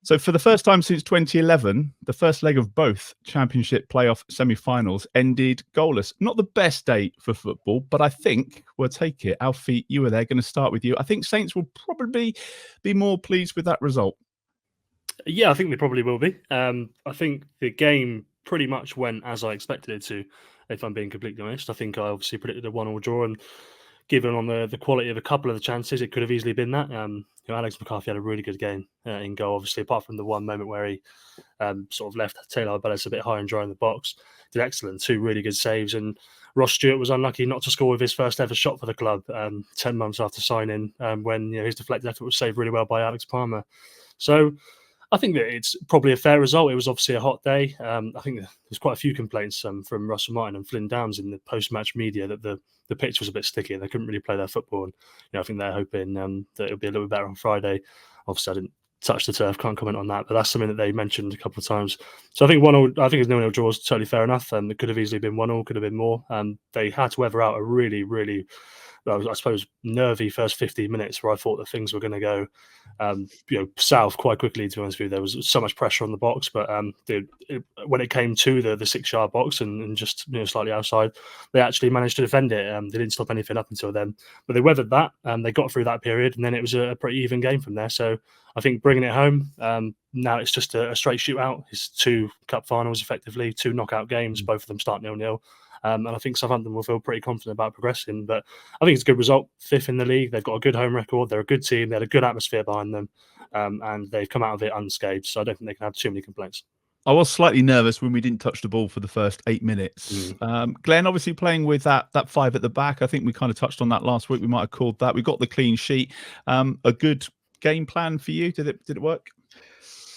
So for the first time since 2011, the first leg of both Championship playoff semi-finals ended goalless. Not the best day for football, but I think we'll take it. Alfie, you were there. Going to start with you. I think Saints will probably be more pleased with that result. Yeah, I think they probably will be. I think the game pretty much went as I expected it to, if I'm being completely honest. I think I obviously predicted a 1-1 draw, and given on the quality of a couple of the chances, it could have easily been that. Alex McCarthy had a really good game in goal, obviously, apart from the one moment where he sort of left Taylor Bellis a bit high and dry in the box. Did excellent, 2 really good saves. And Ross Stewart was unlucky not to score with his first ever shot for the club 10 months after signing, when his deflected effort was saved really well by Alex Palmer. So I think that it's probably a fair result. It was obviously a hot day. I think there's quite a few complaints from Russell Martin and Flynn Downs in the post-match media that the pitch was a bit sticky and they couldn't really play their football. And I think they're hoping that it'll be a little bit better on Friday. Obviously, I didn't touch the turf, can't comment on that, but that's something that they mentioned a couple of times. So I think 1-0. I think it's 0-0 draw is totally fair enough. It could have easily been 1-0, could have been more. They had to weather out a really, really, I suppose, nervy first 15 minutes where I thought that things were going to go south quite quickly. To be honest with you, there was so much pressure on the box, but when it came to the 6-yard box and just slightly outside, they actually managed to defend it. They didn't stop anything up until then, but they weathered that and they got through that period, and then it was a pretty even game from there. So I think bringing it home, now it's just a straight shootout. It's 2 cup finals, effectively 2 knockout games. Both of them start 0-0. And I think Southampton will feel pretty confident about progressing. But I think it's a good result. 5th in the league. They've got a good home record. They're a good team. They had a good atmosphere behind them. And they've come out of it unscathed. So I don't think they can have too many complaints. I was slightly nervous when we didn't touch the ball for the first 8 minutes. Glen, obviously playing with that 5 at the back. I think we kind of touched on that last week. We might have called that. We got the clean sheet. A good game plan for you. Did it work?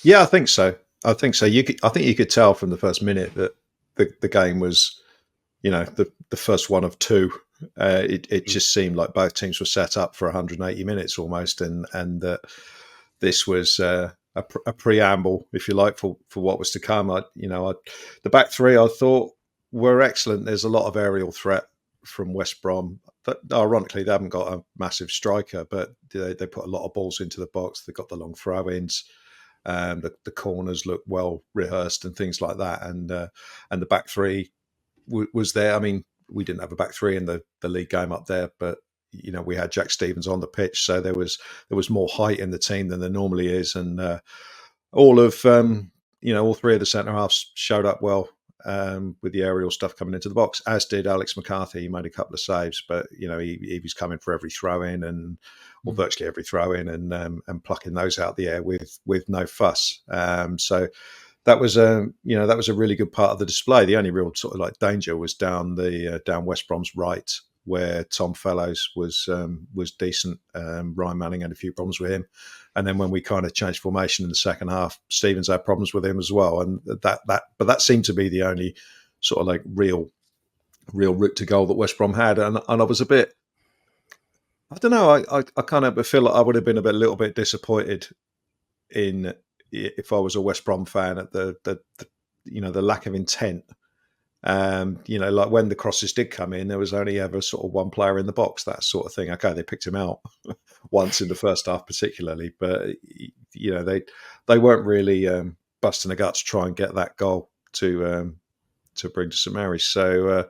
Yeah, I think so. I think you could tell from the first minute that the game was, the first one of 2. It just seemed like both teams were set up for 180 minutes almost, and that this was a preamble, if you like, for what was to come. The back 3 I thought were excellent. There's a lot of aerial threat from West Brom. But ironically, they haven't got a massive striker, but they put a lot of balls into the box. They got the long throw-ins. The corners look well rehearsed and things like that. And the back 3 was there. I mean, we didn't have a back 3 in the league game up there, but we had Jack Stevens on the pitch, so there was more height in the team than there normally is, and all 3 of the centre halves showed up well with the aerial stuff coming into the box, as did Alex McCarthy. He made a couple of saves, but he was coming for every throw in or virtually every throw in, and plucking those out the air with no fuss. So that was a really good part of the display. The only real sort of like danger was down West Brom's right, where Tom Fellows was decent. Ryan Manning had a few problems with him, and then when we kind of changed formation in the second half, Stevens had problems with him as well. And that seemed to be the only sort of like real route to goal that West Brom had. And I was a bit, I don't know, I kind of feel like I would have been a little bit disappointed in, if I was a West Brom fan, at the lack of intent. Like when the crosses did come in, there was only ever sort of one player in the box, that sort of thing. Okay, they picked him out once in the first half particularly, but they weren't really busting the gut to try and get that goal to bring to St Mary's. So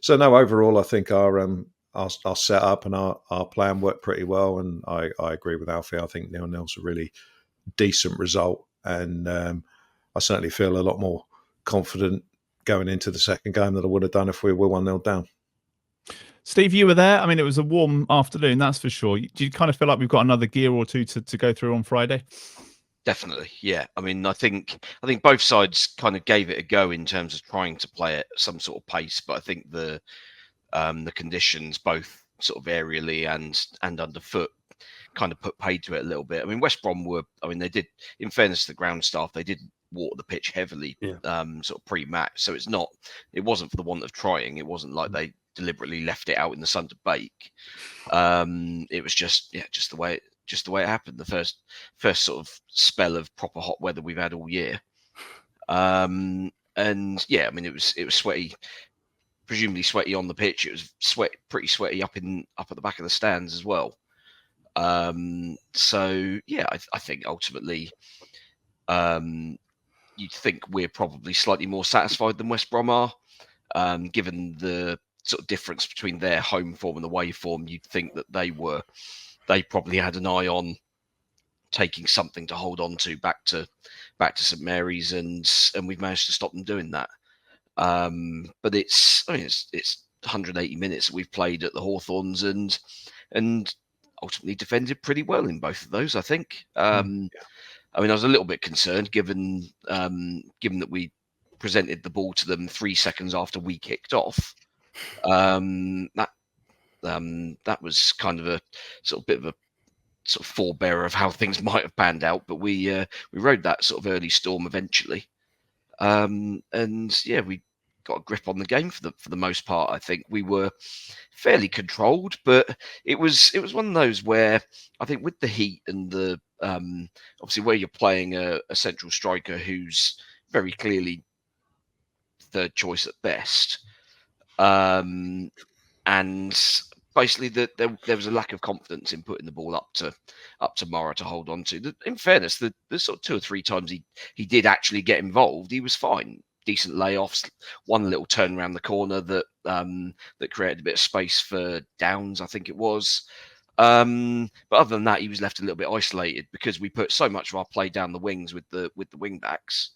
no, overall I think our setup and our plan worked pretty well, and I agree with Alfie. I think 0-0's a really decent result, and I certainly feel a lot more confident going into the second game that I would have done if we were 1-0 down. Steve, you were there. I mean, it was a warm afternoon, that's for sure. Do you kind of feel like we've got another gear or 2 to go through on Friday? Definitely, yeah. I mean, I think both sides kind of gave it a go in terms of trying to play at some sort of pace, but I think the conditions, both sort of aerially and underfoot, kind of put paid to it a little bit. I mean, West Brom they did, in fairness to the ground staff, they did water the pitch heavily, sort of pre-match. So it wasn't for the want of trying. It wasn't like they deliberately left it out in the sun to bake. It was just the way it happened. The first sort of spell of proper hot weather we've had all year. And yeah, I mean, it was sweaty, presumably sweaty on the pitch. It was pretty sweaty up at the back of the stands as well. So yeah, I think ultimately you'd think we're probably slightly more satisfied than West Brom are, given the sort of difference between their home form and away form. You'd think that they probably had an eye on taking something to hold on to back to St Mary's, and we've managed to stop them doing that. But it's 180 minutes that we've played at the Hawthorns and ultimately defended pretty well in both of those, I think. I mean, I was a little bit concerned given that we presented the ball to them 3 seconds after we kicked off. That was kind of a sort of bit of a sort of forebearer of how things might have panned out, but we rode that sort of early storm eventually, and yeah, we got a grip on the game for the most part. I think we were fairly controlled, but it was one of those where I think with the heat and the obviously where you're playing a central striker who's very clearly third choice at best, and basically there was a lack of confidence in putting the ball up to Mara to hold on to. In fairness, the sort of 2 or 3 times he did actually get involved, he was fine. Decent layoffs, one little turn around the corner that created a bit of space for Downs, I think it was. But other than that, he was left a little bit isolated because we put so much of our play down the wings with the wing backs,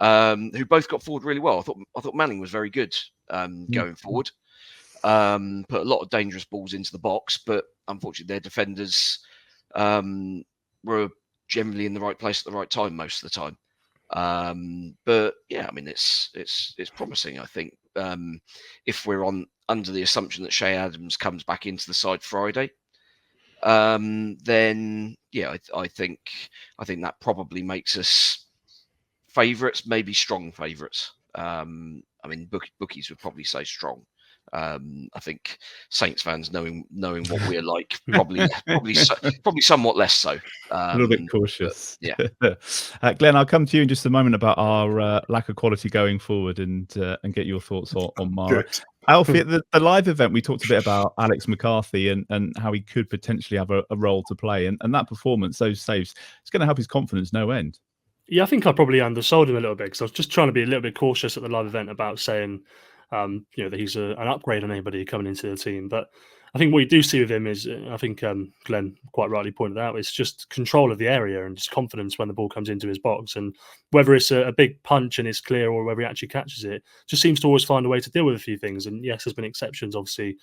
who both got forward really well. I thought Manning was very good going forward. Put a lot of dangerous balls into the box, but unfortunately their defenders were generally in the right place at the right time most of the time. But yeah, I mean it's promising. I think if we're under the assumption that Che Adams comes back into the side Friday, then yeah, I think that probably makes us favourites, maybe strong favourites. I mean bookies would probably say strong. I think Saints fans knowing what we're like, probably somewhat less so. A little bit cautious. Yeah. Glenn, I'll come to you in just a moment about our lack of quality going forward and get your thoughts on Mara. Good. Alfie, at the live event, we talked a bit about Alex McCarthy and how he could potentially have a role to play. And that performance, those saves, it's going to help his confidence no end. Yeah, I think I probably undersold him a little bit because I was just trying to be a little bit cautious at the live event about saying that he's an upgrade on anybody coming into the team. But I think what you do see with him is, I think Glenn quite rightly pointed out, it's just control of the area and just confidence when the ball comes into his box. And whether it's a big punch and it's clear or whether he actually catches it, just seems to always find a way to deal with a few things. And yes, there's been exceptions, obviously,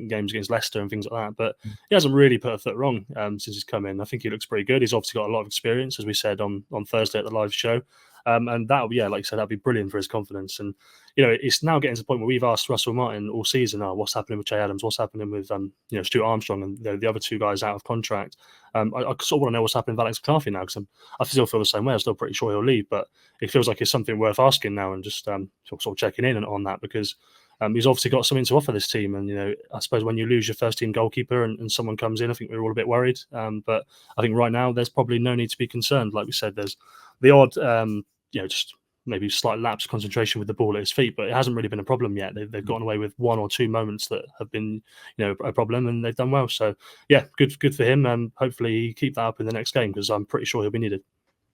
games against Leicester and things like that. But he hasn't really put a foot wrong since he's come in. I think he looks pretty good. He's obviously got a lot of experience, as we said on Thursday at the live show. And that, like you said, that'd be brilliant for his confidence. And it's now getting to the point where we've asked Russell Martin all season, what's happening with Che Adams, what's happening with Stuart Armstrong and the other 2 guys out of contract. I sort of want to know what's happening with Alex McCarthy now, because I still feel the same way. I'm still pretty sure he'll leave, but it feels like it's something worth asking now and just sort of checking in on that, because he's obviously got something to offer this team. And I suppose when you lose your first team goalkeeper and someone comes in, I think we're all a bit worried. But I think right now there's probably no need to be concerned. Like we said, there's the odd just maybe slight lapse of concentration with the ball at his feet, but it hasn't really been a problem yet. They've gotten away with 1 or 2 moments that have been, a problem, and they've done well. So yeah, good for him, and hopefully he keep that up in the next game, because I'm pretty sure he'll be needed.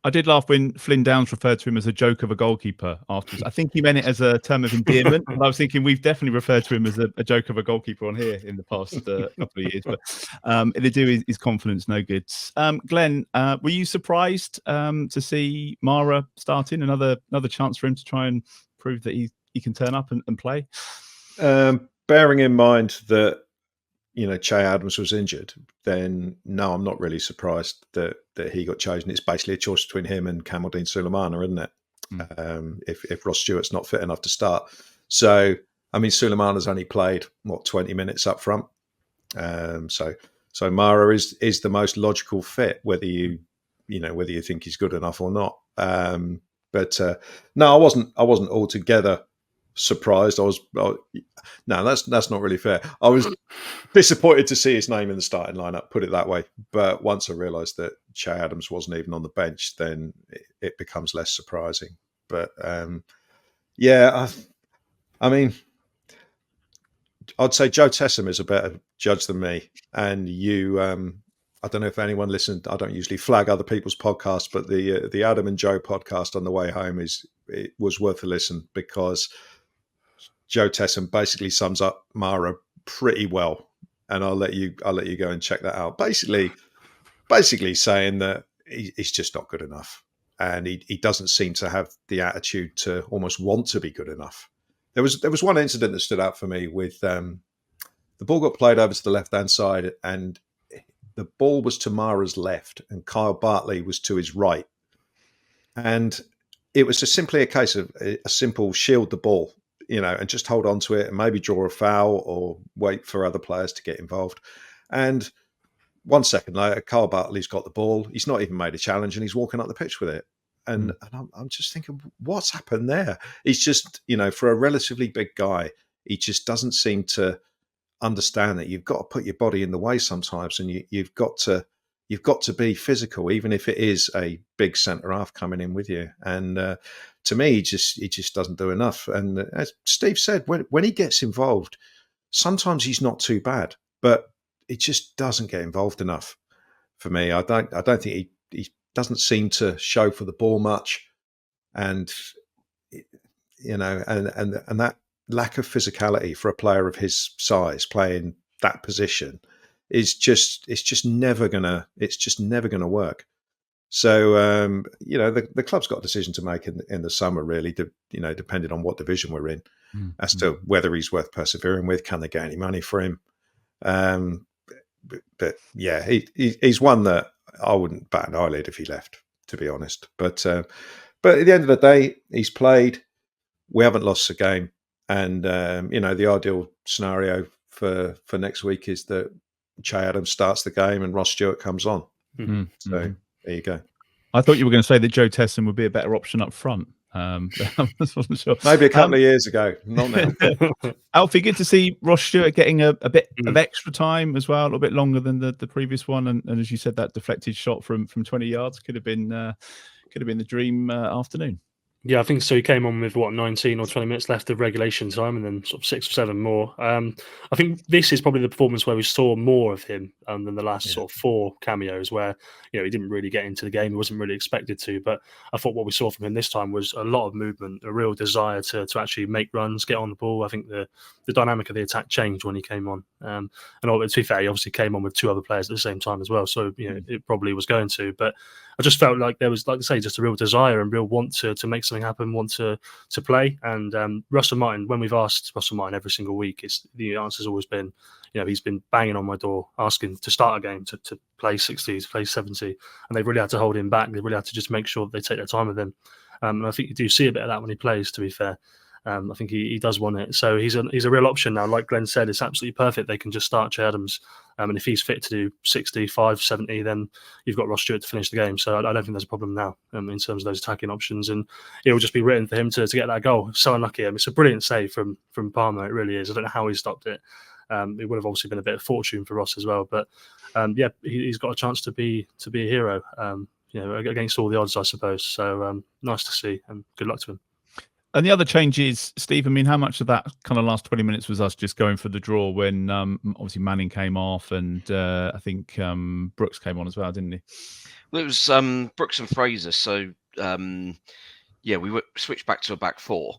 I did laugh when Flynn Downs referred to him as a joke of a goalkeeper afterwards. I think he meant it as a term of endearment. And I was thinking we've definitely referred to him as a joke of a goalkeeper on here in the past couple of years. But they do his confidence no good. Glenn, were you surprised to see Mara starting? Another chance for him to try and prove that he can turn up and play? Bearing in mind that Che Adams was injured, then no, I'm not really surprised that he got chosen. It's basically a choice between him and Kamaldeen Sulemana, isn't it? If Ross Stewart's not fit enough to start. So, I mean, Sulemana's only played 20 minutes up front. So Mara is the most logical fit, whether you think he's good enough or not. But no, I wasn't altogether surprised. No, that's not really fair. I was disappointed to see his name in the starting lineup, put it that way. But once I realised that Che Adams wasn't even on the bench, then it becomes less surprising. But I mean, I'd say Joe Tessam is a better judge than me, and you I don't know if anyone listened. I don't usually flag other people's podcasts, but the Adam and Joe podcast on the way home was worth a listen, because Joe Tesson basically sums up Mara pretty well, and I'll let you go and check that out. Basically saying that he's just not good enough, and he doesn't seem to have the attitude to almost want to be good enough. There was one incident that stood out for me with the ball got played over to the left hand side, and the ball was to Mara's left and Kyle Bartley was to his right. And it was just simply a case of a simple shield the ball, and just hold on to it and maybe draw a foul or wait for other players to get involved. And 1 second later, Kyle Bartley's got the ball. He's not even made a challenge and he's walking up the pitch with it. And I'm just thinking, what's happened there? He's just, for a relatively big guy, he just doesn't seem to understand that you've got to put your body in the way sometimes, and you've got to be physical, even if it is a big centre half coming in with you. And to me, he just doesn't do enough. And as Steve said, when he gets involved, sometimes he's not too bad, but he just doesn't get involved enough for me. I don't think he doesn't seem to show for the ball much, and and that lack of physicality for a player of his size playing that position is just never gonna work. So the club's got a decision to make in the summer, really, depending on what division we're in, as to whether he's worth persevering with. Can they get any money for him? But yeah, he's one that I wouldn't bat an eyelid if he left, to be honest. But at the end of the day, he's played. We haven't lost a game. And, the ideal scenario for next week is that Che Adams starts the game and Ross Stewart comes on. So there you go. I thought you were going to say that Joe Tesson would be a better option up front. I wasn't sure. Maybe a couple of years ago, not now. Alfie, good to see Ross Stewart getting a bit of extra time as well, a little bit longer than the previous one. And as you said, that deflected shot from 20 yards could have been the dream afternoon. Yeah, I think so. He came on with 19 or 20 minutes left of regulation time, and then sort of 6 or 7 more. I think this is probably the performance where we saw more of him than the last sort of 4 cameos, where he didn't really get into the game. He wasn't really expected to, but I thought what we saw from him this time was a lot of movement, a real desire to actually make runs, get on the ball. I think the dynamic of the attack changed when he came on. And to be fair, he obviously came on with 2 other players at the same time as well, so it probably was going to. But I just felt like there was, like I say, just a real desire and real want to make something happen, want to play. And Russell Martin, when we've asked Russell Martin every single week, the answer's always been, he's been banging on my door asking to start a game, to play 60, to play 70, and they've really had to hold him back. They really had to just make sure that they take their time with him. And I think you do see a bit of that when he plays, to be fair. I think he does want it. So he's a real option now. Like Glen said, it's absolutely perfect. They can just start Che Adams. And if he's fit to do 65, 70, then you've got Ross Stewart to finish the game. So I don't think there's a problem now in terms of those attacking options. And it will just be written for him to get that goal. So unlucky. It's a brilliant save from Palmer. It really is. I don't know how he stopped it. It would have obviously been a bit of fortune for Ross as well. But he's got a chance to be a hero, against all the odds, I suppose. So nice to see, and good luck to him. And the other changes, Steve, how much of that kind of last 20 minutes was us just going for the draw when obviously Manning came off and I think Brooks came on as well, didn't he? Well, it was Brooks and Fraser. So, we switched back to a back 4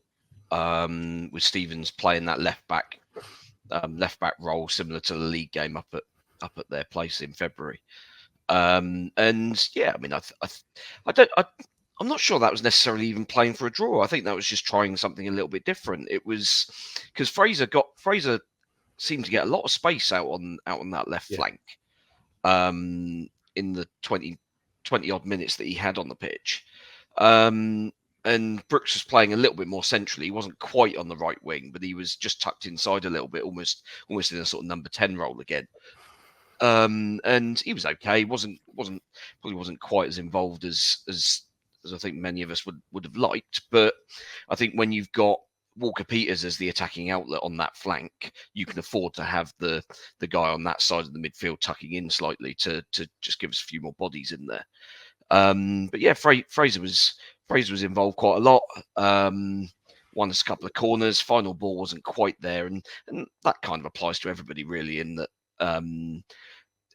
with Stevens playing that left back role, similar to the league game up at their place in February. I'm not sure that was necessarily even playing for a draw. I think that was just trying something a little bit different. It was because Fraser seemed to get a lot of space out on that left flank in the 20 odd minutes that he had on the pitch. And Brooks was playing a little bit more centrally. He wasn't quite on the right wing, but he was just tucked inside a little bit, almost in a sort of number 10 role again. And he was okay. He probably wasn't quite as involved as I think many of us would have liked. But I think when you've got Walker Peters as the attacking outlet on that flank, you can afford to have the guy on that side of the midfield tucking in slightly to just give us a few more bodies in there. But yeah, Fraser was involved quite a lot. Won us a couple of corners. Final ball wasn't quite there, and that kind of applies to everybody really. In that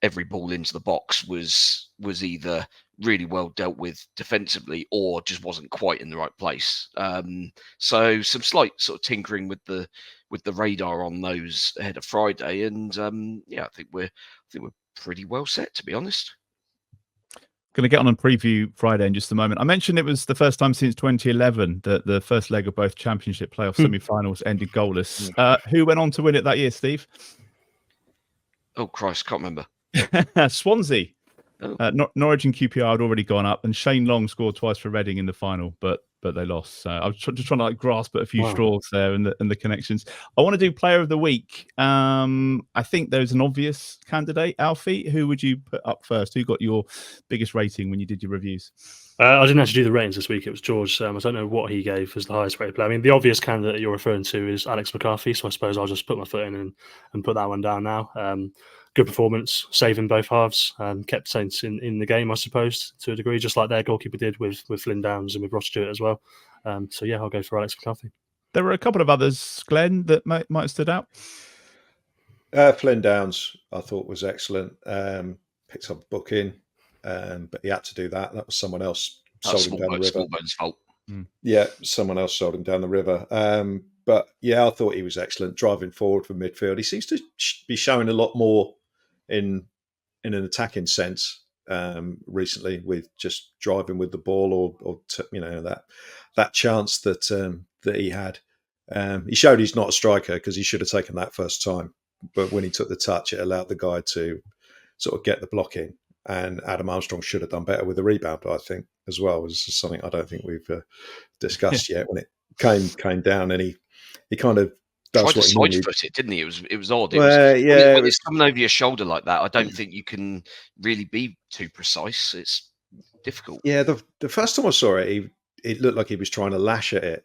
every ball into the box was either really well dealt with defensively or just wasn't quite in the right place. So some slight sort of tinkering with the radar on those ahead of Friday, and I think we're pretty well set, to be honest. Going to get on and preview Friday in just a moment. I mentioned it was the first time since 2011 that the first leg of both Championship playoff semi-finals ended goalless. Who went on to win it that year, Steve? Oh, Christ, can't remember. Swansea. Oh. Norwich and QPR had already gone up, and Shane Long scored twice for Reading in the final, but they lost. So I was just trying to grasp at a few straws there and the connections. I want to do Player of the Week. I think there's an obvious candidate. Alfie, who would you put up first? Who got your biggest rating when you did your reviews? I didn't actually do the ratings this week. It was George. I don't know what he gave as the highest rated player. I mean, the obvious candidate that you're referring to is Alex McCarthy, so I suppose I'll just put my foot in and put that one down now. Good performance, saving both halves, kept Saints in the game, I suppose, to a degree, just like their goalkeeper did with Flynn Downs and with Ross Stewart as well. So yeah, I'll go for Alex McCarthy. There were a couple of others, Glen, that might have stood out. Flynn Downs, I thought, was excellent. Picked up a booking, but he had to do that. That was someone else sold him down the river. Smallbone's fault. Yeah, someone else sold him down the river. But yeah, I thought he was excellent, driving forward from midfield. He seems to be showing a lot more in an attacking sense recently, with just driving with the ball or that chance that he had. He showed he's not a striker because he should have taken that first time. But when he took the touch, it allowed the guy to sort of get the block in. And Adam Armstrong should have done better with the rebound, I think, as well. Was something I don't think we've discussed yet. When it came down, and he kind of does tried what to he side needed. foot it, didn't he? It was odd. When it's coming over your shoulder like that, I don't think you can really be too precise. It's difficult. Yeah, the first time I saw it, it looked like he was trying to lash at it,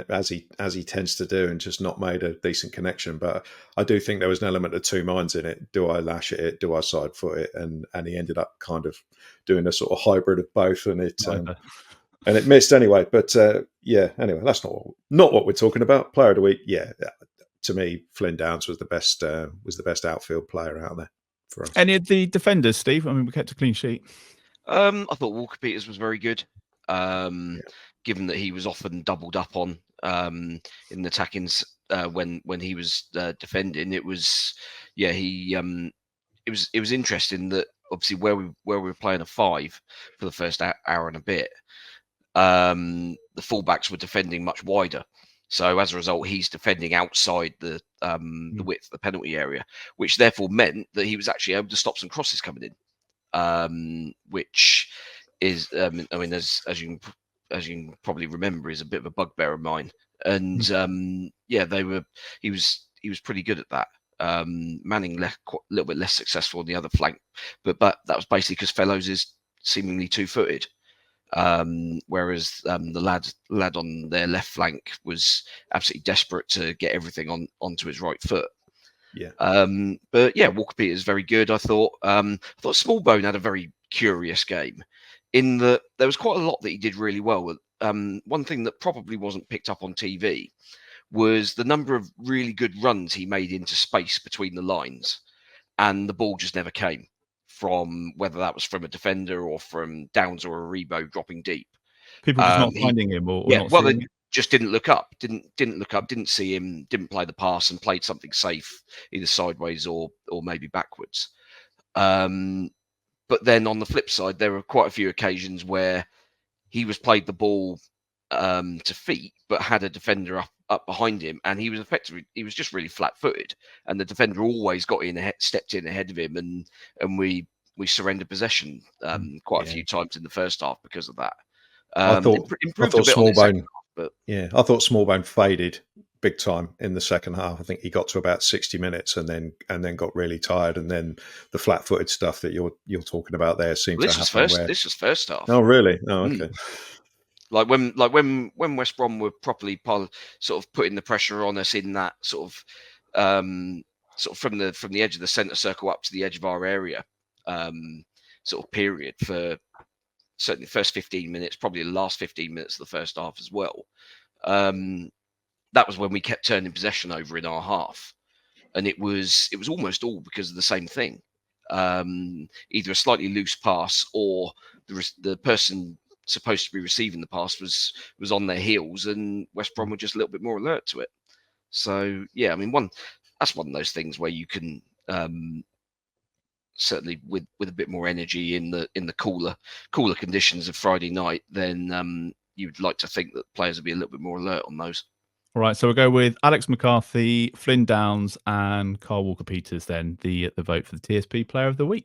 as he tends to do, and just not made a decent connection. But I do think there was an element of two minds in it. Do I lash at it? Do I side foot it? And he ended up kind of doing a sort of hybrid of both, and it missed anyway. But anyway, that's not what we're talking about. Player of the week, to me, Flynn Downs was the best outfield player out there for us. Any of the defenders, Steve? I mean, we kept a clean sheet. I thought Walker Peters was very good. Given that he was often doubled up on in the attackings when he was defending, it was interesting that obviously where we were playing a 5 for the first hour and a bit, the fullbacks were defending much wider. So as a result, he's defending outside the width of the penalty area, which therefore meant that he was actually able to stop some crosses coming in, which is as you can probably remember, is a bit of a bugbear of mine. And he was pretty good at that. Manning a little bit less successful on the other flank, but that was basically because Fellows is seemingly 2-footed, whereas the lad on their left flank was absolutely desperate to get everything onto his right foot. Yeah. But yeah, Walker Peters is very good. I thought Smallbone had a very curious game, in that there was quite a lot that he did really well. One thing that probably wasn't picked up on TV was the number of really good runs he made into space between the lines, and the ball just never came, from whether that was from a defender or from Downs or a Rebo dropping deep. People just not finding him, or not well, seeing they just didn't look up, didn't see him, didn't play the pass, and played something safe either sideways or maybe backwards. But then on the flip side, there were quite a few occasions where he was played the ball to feet, but had a defender up behind him, and he was just really flat-footed, and the defender always stepped in ahead of him, and we surrendered possession quite a few times in the first half because of that. I thought Smallbone, I thought Smallbone faded big time in the second half. I think he got to about 60 minutes and then got really tired, and then the flat-footed stuff that you're talking about there seemed to happen. This was first half. Oh, really? Oh, okay. Like when West Brom were properly sort of putting the pressure on us in that sort of from the edge of the centre circle up to the edge of our area sort of period, for certainly the first 15 minutes, probably the last 15 minutes of the first half as well. That was when we kept turning possession over in our half, and it was almost all because of the same thing. either a slightly loose pass or the person supposed to be receiving the pass was on their heels, and West Brom were just a little bit more alert to it. So yeah, I mean, that's one of those things where you can certainly with a bit more energy in the cooler conditions of Friday night, then you'd like to think that players would be a little bit more alert on those. All right, so we'll go with Alex McCarthy, Flynn Downs, and Carl Walker-Peters. Then the vote for the TSP Player of the Week.